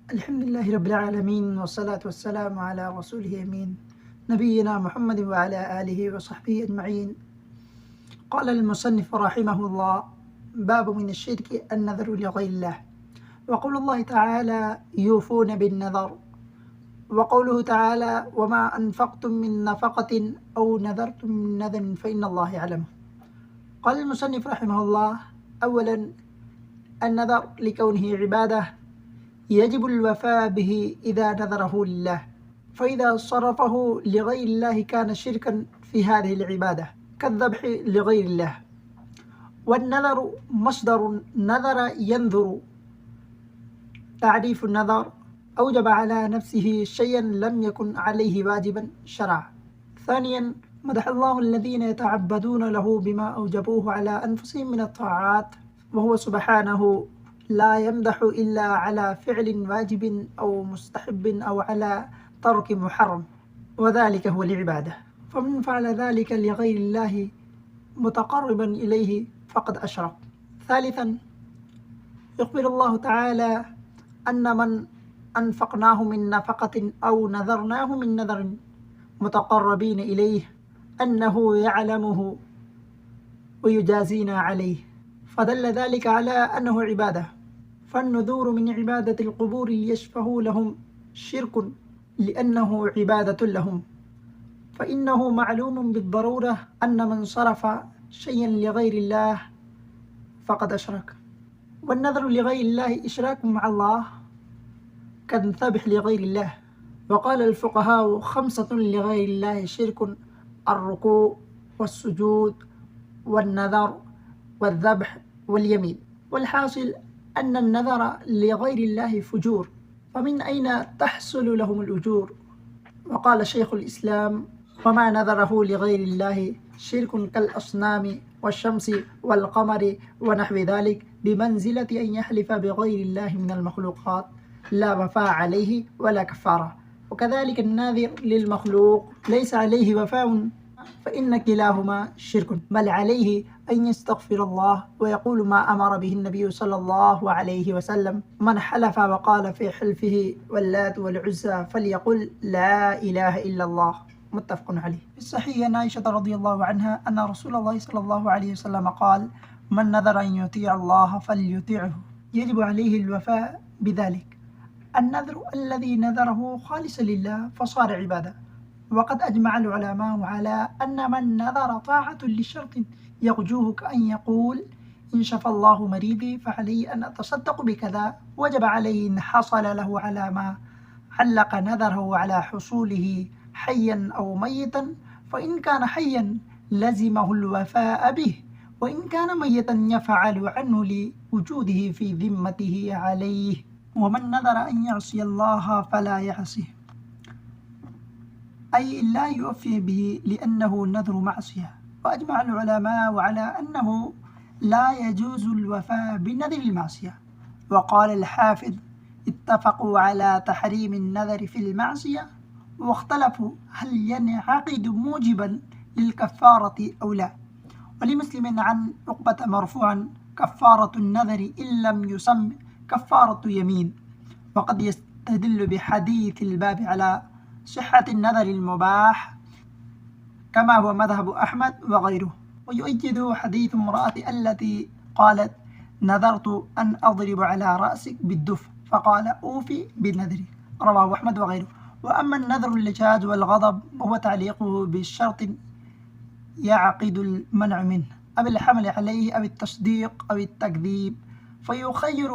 الحمد لله رب العالمين، والصلاة والسلام على رسوله أمين نبينا محمد وعلى آله وصحبه أجمعين. قال المصنف رحمه الله: باب من الشرك النذر لغير الله. وقول الله تعالى: يوفون بالنذر. وقوله تعالى: وما أنفقتم من نفقة أو نذرتم من نذر فإن الله يعلمه. قال المصنف رحمه الله: أولا، النذر لكونه عبادة يجب الوفاء به إذا نذره لله، فإذا صرفه لغير الله كان شركا في هذه العبادة كالذبح لغير الله. والنذر مصدر نذر ينذر. تعريف النذر: أوجب على نفسه شيئا لم يكن عليه واجبا شرعا. ثانيا، مدح الله الذين يتعبدون له بما أوجبوه على أنفسهم من الطاعات، وهو سبحانه لا يمدح إلا على فعل واجب أو مستحب أو على ترك محرم، وذلك هو العبادة. فمن فعل ذلك لغير الله متقربا إليه فقد أشرك. ثالثا، يخبر الله تعالى أن من أنفقناه من نفقة أو نذرناه من نذر متقربين إليه أنه يعلمه ويجازينا عليه، فدل ذلك على أنه عبادة. فالنذور من عبادة القبور ليشفعوا لهم شرك لأنه عبادة لهم، فإنه معلوم بالضرورة أن من صرف شيئا لغير الله فقد أشرك. والنذر لغير الله إشراك مع الله كالذبح لغير الله. وقال الفقهاء: 5 لغير الله شرك: الركوع والسجود والنذر والذبح واليمين. والحاصل أن النذر لغير الله فجور، فمن أين تحصل لهم الأجور؟ وقال شيخ الإسلام: وما نذره لغير الله شرك كالأصنام والشمس والقمر ونحو ذلك، بمنزلة أن يحلف بغير الله من المخلوقات لا وفاء عليه ولا كفارة. وكذلك الناذر للمخلوق ليس عليه وفاء، فإن كلاهما شرك، بل عليه أن يستغفر الله ويقول ما أمر به النبي صلى الله عليه وسلم: من حلف وقال في حلفه واللات والعزى فليقل لا إله إلا الله. متفق عليه. في الصحيح عن عائشة رضي الله عنها أن رسول الله صلى الله عليه وسلم قال: من نذر أن يطيع الله فليطيعه، يجب عليه الوفاء بذلك. النذر الذي نذره خالصا لله فصار عبادة. وقد أجمع العلماء على أن من نذر طاعة لشرط يرجوه، كأن يقول: إن شفى الله مريضي فعلي أن أتصدق بكذا، وجب عليه إن حصل له على ما علق نذره على حصوله حيا أو ميتا، فإن كان حيا لزمه الوفاء به، وإن كان ميتا يفعل عنه لوجوده في ذمته عليه. ومن نذر أن يعصي الله فلا يعصيه، أي لا يوفي به لأنه نذر معصية. وأجمع العلماء على أنه لا يجوز الوفاء بنذر المعصية. وقال الحافظ: اتفقوا على تحريم النذر في المعصية، واختلفوا هل ينعقد موجبا للكفارة أو لا. ولمسلم عن عقبة مرفوعا: كفارة النذر إن لم يسم كفارة يمين. وقد يستدل بحديث الباب على صحة النذر المباح كما هو مذهب أحمد وغيره. ويؤيد حديث امرأة التي قالت: نذرت أن أضرب على رأسك بالدف فقال: أوفي بنذري، رواه أحمد وغيره. وأما النذر اللجاج والغضب وهو تعليقه بالشرط يعقد المنع منه أو الحمل عليه أو التصديق أو التكذيب، فيخير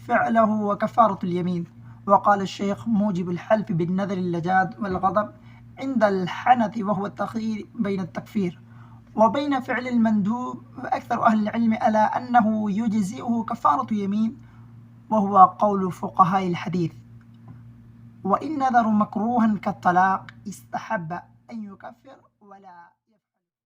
فعله وكفارة اليمين. وقال الشيخ: موجب الحلف بالنذر اللجاج والغضب عند الحنث وهو التخيير بين التكفير وبين فعل المندوب، وأكثر أهل العلم على أنه يجزئه كفارة يمين، وهو قول فقهاء الحديث. وإن نذر مكروها كالطلاق استحب أن يكفر ولا